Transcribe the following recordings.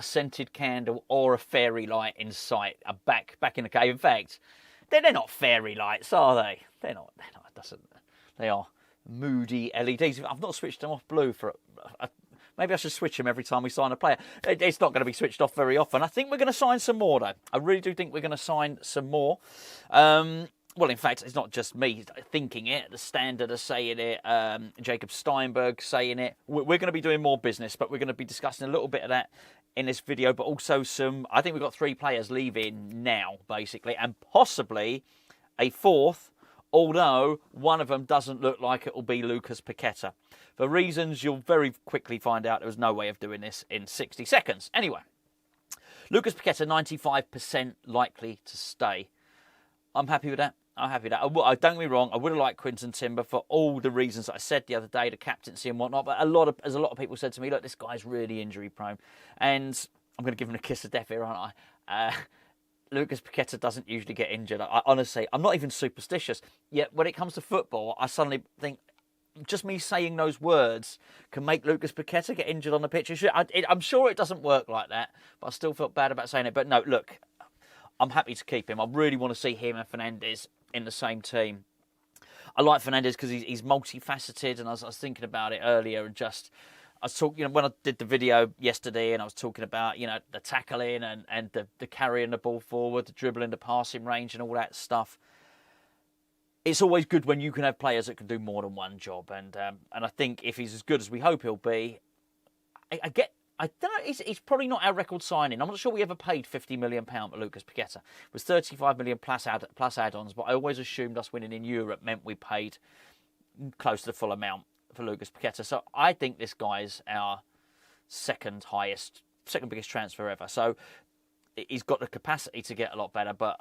scented candle or a fairy light in sight. Back in the cave. In fact, they're not fairy lights, are they? They're not. They are moody LEDs. I've not switched them off blue for. Maybe I should switch them every time we sign a player. It's not going to be switched off very often. I think we're going to sign some more, though. I really do think we're going to sign some more. Well, in fact, it's not just me thinking it. The Standard are saying it. Jacob Steinberg saying it. We're going to be doing more business, but we're going to be discussing a little bit of that in this video. But also I think we've got 3 players leaving now, basically, and possibly a 4th. Although one of them doesn't look like it will be Lucas Paqueta. For reasons you'll very quickly find out, there was no way of doing this in 60 seconds. Anyway, Lucas Paqueta, 95% likely to stay. I'm happy with that. I'm happy with that. Don't get me wrong, I would have liked Quinton Timber for all the reasons that I said the other day, the captaincy and whatnot. But as a lot of people said to me, look, this guy's really injury prone. And I'm going to give him a kiss of death here, aren't I? Lucas Paqueta doesn't usually get injured. Honestly, I'm not even superstitious. Yet when it comes to football, I suddenly think just me saying those words can make Lucas Paqueta get injured on the pitch. I'm sure it doesn't work like that, but I still felt bad about saying it. But no, look, I'm happy to keep him. I really want to see him and Fernandes in the same team. I like Fernandes because he's multifaceted, and I was thinking about it earlier, and I was talking, when I did the video yesterday, and I was talking about, the tackling and the carrying the ball forward, the dribbling, the passing range, and all that stuff. It's always good when you can have players that can do more than one job, and I think if he's as good as we hope he'll be, I don't know. He's probably not our record signing. I'm not sure we ever paid £50 million for Lucas Paqueta. It was 35 million plus add-ons, but I always assumed us winning in Europe meant we paid close to the full amount for Lucas Paqueta. So I think this guy's our second biggest transfer ever. So he's got the capacity to get a lot better, but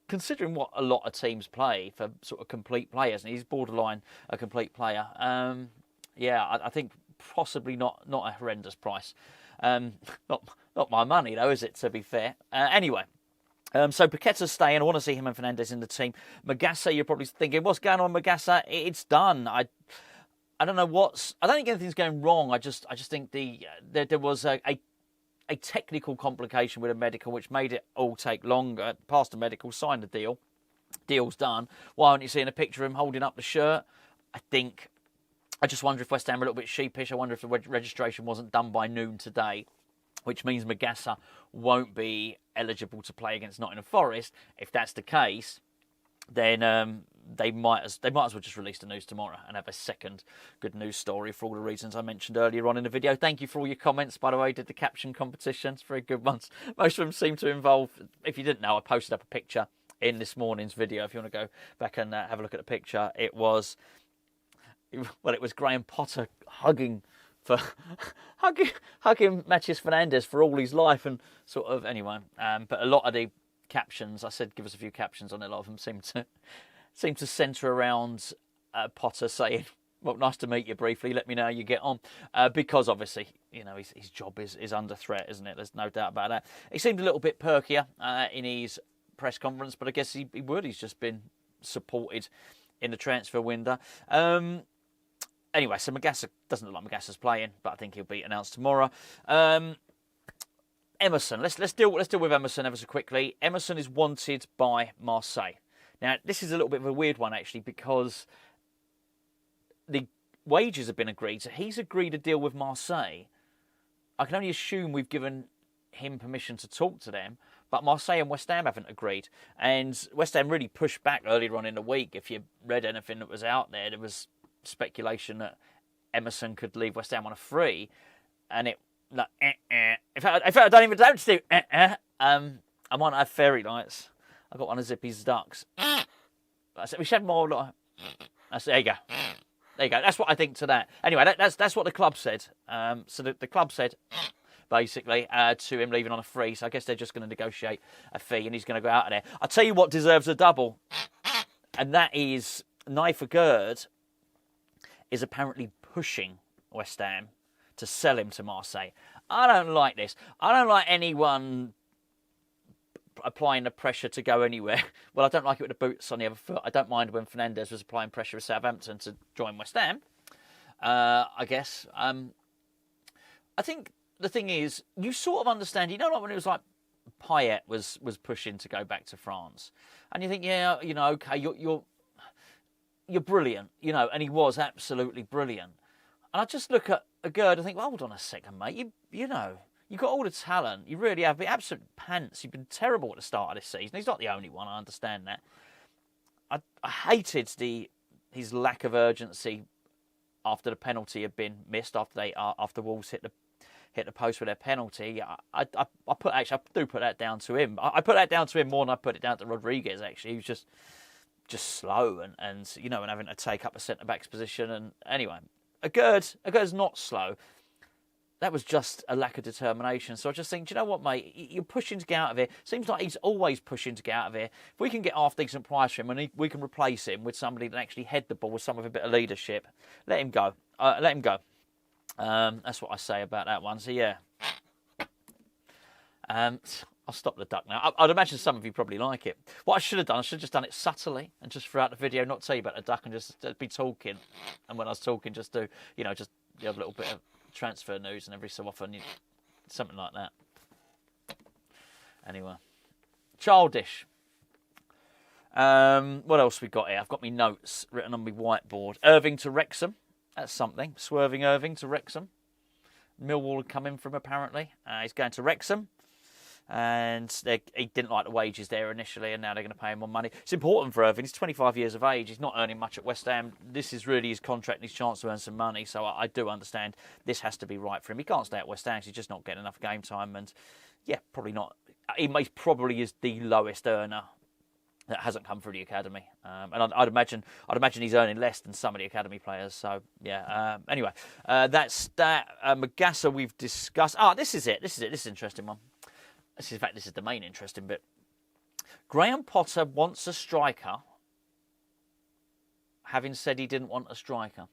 considering what a lot of teams play for sort of complete players, and he's borderline a complete player, I think possibly not a horrendous price. Not my money though, is it, to be fair? Anyway. So Paqueta's staying. I want to see him and Fernandes in the team. Magassa, you're probably thinking, what's going on, Magassa? It's done. I don't know I don't think anything's going wrong. I just think there was a technical complication with a medical which made it all take longer. Passed the medical, signed the deal. Deal's done. Why aren't you seeing a picture of him holding up the shirt? I just wonder if West Ham are a little bit sheepish. I wonder if the registration wasn't done by noon today, which means Magassa won't be eligible to play against Nottingham Forest. If that's the case, then they might as well just release the news tomorrow and have a second good news story for all the reasons I mentioned earlier on in the video. Thank you for all your comments, by the way. Did the caption competitions, very good ones. Most of them seem to involve, if you didn't know, I posted up a picture in this morning's video. If you want to go back and have a look at the picture, it was Graham Potter hugging Mathias Fernandes for all his life, and sort of, anyway. But a lot of the captions, I said give us a few captions on it, a lot of them seem to centre around Potter saying, well, nice to meet you briefly, let me know how you get on. Because obviously, his job is under threat, isn't it? There's no doubt about that. He seemed a little bit perkier in his press conference, but I guess he would. He's just been supported in the transfer window. Anyway, so Magassa doesn't look like Magassa's playing, but I think he'll be announced tomorrow. Emerson, let's deal with Emerson ever so quickly. Emerson is wanted by Marseille. Now, this is a little bit of a weird one actually, because the wages have been agreed. So he's agreed a deal with Marseille. I can only assume we've given him permission to talk to them, but Marseille and West Ham haven't agreed. And West Ham really pushed back earlier on in the week. If you read anything that was out there, there was speculation that Emerson could leave West Ham on a free, and it like In fact, I don't do I might have fairy lights. I got one of Zippy's ducks. I said we should have more. I said, there you go. There you go. That's what I think to that. Anyway, that's what the club said. So the club said basically to him leaving on a free. So I guess they're just going to negotiate a fee, and he's going to go out of there. I'll tell you what deserves a double, and that is Nayef Aguerd is apparently pushing West Ham to sell him to Marseille. I don't like this. I don't like anyone applying the pressure to go anywhere. Well, I don't like it with the boots on the other foot. I don't mind when Fernandes was applying pressure with Southampton to join West Ham. I guess. I think the thing is, you sort of understand. You know, like when it was like Payet was pushing to go back to France, and you think, yeah, you know, okay, you're brilliant, you know, and he was absolutely brilliant. And I just look at Aguerd and think, well, hold on a second, mate. You know, you've got all the talent. You really have been absolute pants. You've been terrible at the start of this season. He's not the only one. I understand that. I hated his lack of urgency after the penalty had been missed, after Wolves hit the post with their penalty. I do put that down to him. I put that down to him more than I put it down to Rodriguez. Actually, he was just slow and you know, and having to take up a centre back's position. And anyway, Aguerd's not slow. That was just a lack of determination. So I just think, do you know what, mate? You're pushing to get out of here. Seems like he's always pushing to get out of here. If we can get half decent price for him and we can replace him with somebody that actually head the ball with some of a bit of leadership, let him go. Let him go. That's what I say about that one. So yeah. I'll stop the duck now. I'd imagine some of you probably like it. What I should have just done it subtly and just throughout the video, not tell you about the duck and just be talking. And when I was talking, just do, you know, just have a little bit of transfer news and every so often, something like that. Anyway, childish. What else we got here? I've got my notes written on my whiteboard. Irving to Wrexham. That's something. Swerving Irving to Wrexham. Millwall had come in from apparently. He's going to Wrexham. And he didn't like the wages there initially, and now they're going to pay him more money. It's important for Irving. He's 25 years of age. He's not earning much at West Ham. This is really his contract and his chance to earn some money. So I do understand this has to be right for him. He can't stay at West Ham because he's just not getting enough game time. And yeah, probably not. He probably is the lowest earner that hasn't come through the academy. And I'd imagine he's earning less than some of the academy players. So yeah. Anyway, that's that. Magassa we've discussed. This is it. This is an interesting one. This is the main interesting bit. Graham Potter wants a striker, having said he didn't want a striker.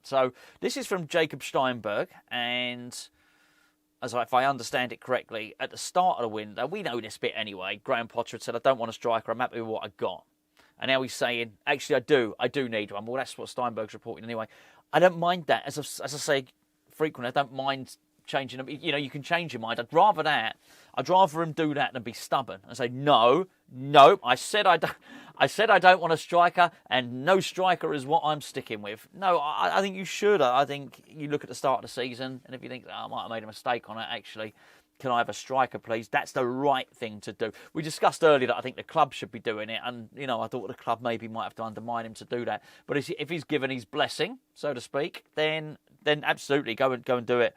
So this is from Jacob Steinberg, and if I understand it correctly, at the start of the window, we know this bit anyway, Graham Potter had said, I don't want a striker, I'm happy with what I got. And now he's saying, actually I do need one. Well, that's what Steinberg's reporting anyway. I don't mind that. As I say frequently, I don't mind changing them. You know, you can change your mind. I'd rather him do that than be stubborn and say, no, I said I don't want a striker, and no striker is what I'm sticking with. No, I think you should. I think you look at the start of the season, and if you think, I might have made a mistake on it, actually, can I have a striker, please? That's the right thing to do. We discussed earlier that I think the club should be doing it, and you know, I thought the club maybe might have to undermine him to do that. But if he's given his blessing, so to speak, then absolutely go and do it.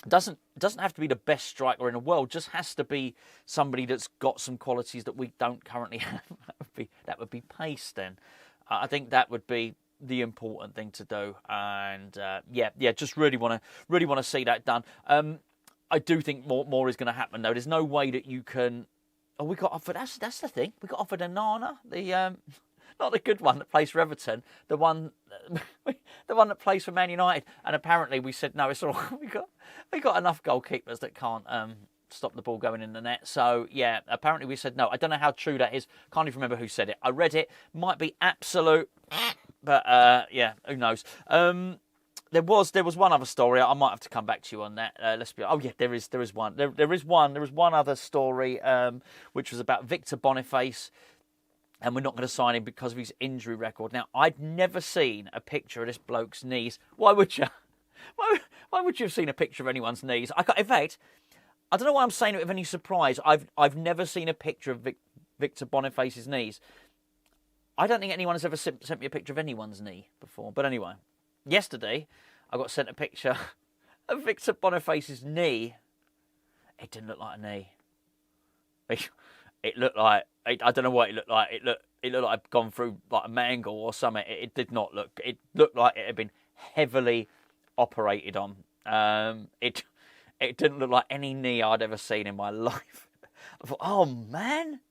Doesn't have to be the best striker in the world. Just has to be somebody that's got some qualities that we don't currently have. That would be pace. Then I think that would be the important thing to do. And just really want to see that done. I do think more is going to happen though. There's no way that you can. Oh, we got offered. That's the thing. We got offered a Nana. Not the good one that plays for Everton, the one that plays for Man United. And apparently we said, no, it's all right. We got enough goalkeepers that can't stop the ball going in the net. So, yeah, apparently we said no. I don't know how true that is. Can't even remember who said it. I read it. Might be absolute, but, who knows. There was one other story. I might have to come back to you on that. There is one. There was one other story, which was about Victor Boniface. And we're not going to sign him because of his injury record. Now, I'd never seen a picture of this bloke's knees. Why would you? Why would you have seen a picture of anyone's knees? In fact, I don't know why I'm saying it with any surprise. I've never seen a picture of Victor Boniface's knees. I don't think anyone has ever sent me a picture of anyone's knee before. But anyway, yesterday I got sent a picture of Victor Boniface's knee. It didn't look like a knee. It looked like, I don't know what it looked like. It looked like I'd gone through like a mangle or something. It did not look. It looked like it had been heavily operated on. It didn't look like any knee I'd ever seen in my life. I thought, oh man.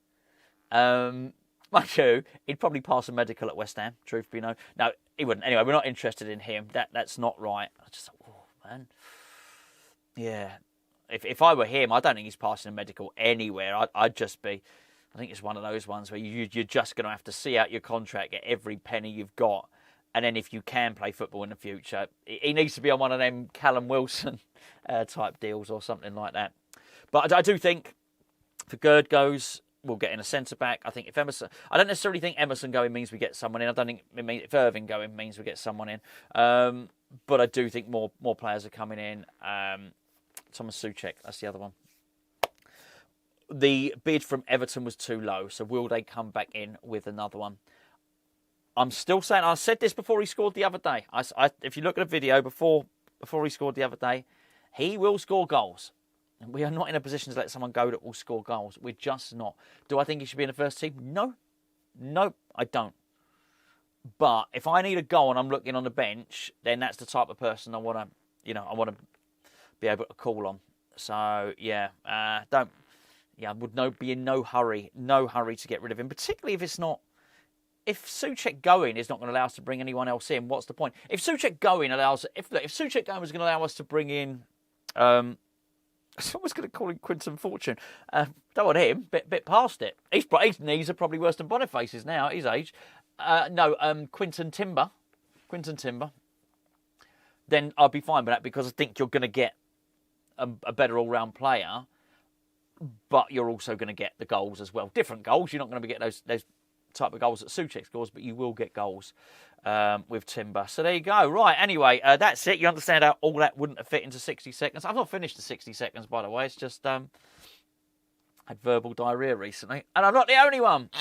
Mind you, he'd probably pass a medical at West Ham. Truth be known, no, he wouldn't. Anyway, we're not interested in him. That's not right. I just thought, oh man, yeah. If I were him, I don't think he's passing a medical anywhere. I'd just be. I think it's one of those ones where you're just going to have to see out your contract, get every penny you've got, And then if you can play football in the future, he needs to be on one of them Callum Wilson type deals or something like that. But I do think if Aguerd goes, we'll get in a centre-back. I think if Emerson... I don't necessarily think Emerson going means we get someone in. I don't think if Irving going means we get someone in. But I do think more players are coming in. Thomas Souček, that's the other one. The bid from Everton was too low, so will they come back in with another one? I'm still saying... I said this before he scored the other day. If you look at a video before he scored the other day, he will score goals. And we are not in a position to let someone go that will score goals. We're just not. Do I think he should be in the first team? No, I don't. But if I need a goal and I'm looking on the bench, then that's the type of person I want to be able to call on. So yeah, I would be in no hurry to get rid of him, particularly if it's not. If Souček going is not going to allow us to bring anyone else in, what's the point? If Souček going if Souček going was going to allow us to bring in. Someone's going to call him Quinton Fortune. Don't want him. Bit past it. His knees are probably worse than Boniface's now at his age. Quinton Timber. Then I'll be fine with that because I think you're going to get a better all-round player, but you're also going to get the goals as well. Different goals. You're not going to get those type of goals that Souček scores, but you will get goals with Timber. So there you go. Right, anyway, that's it. You understand how all that wouldn't have fit into 60 seconds. I've not finished the 60 seconds, by the way. It's just had verbal diarrhea recently, and I'm not the only one.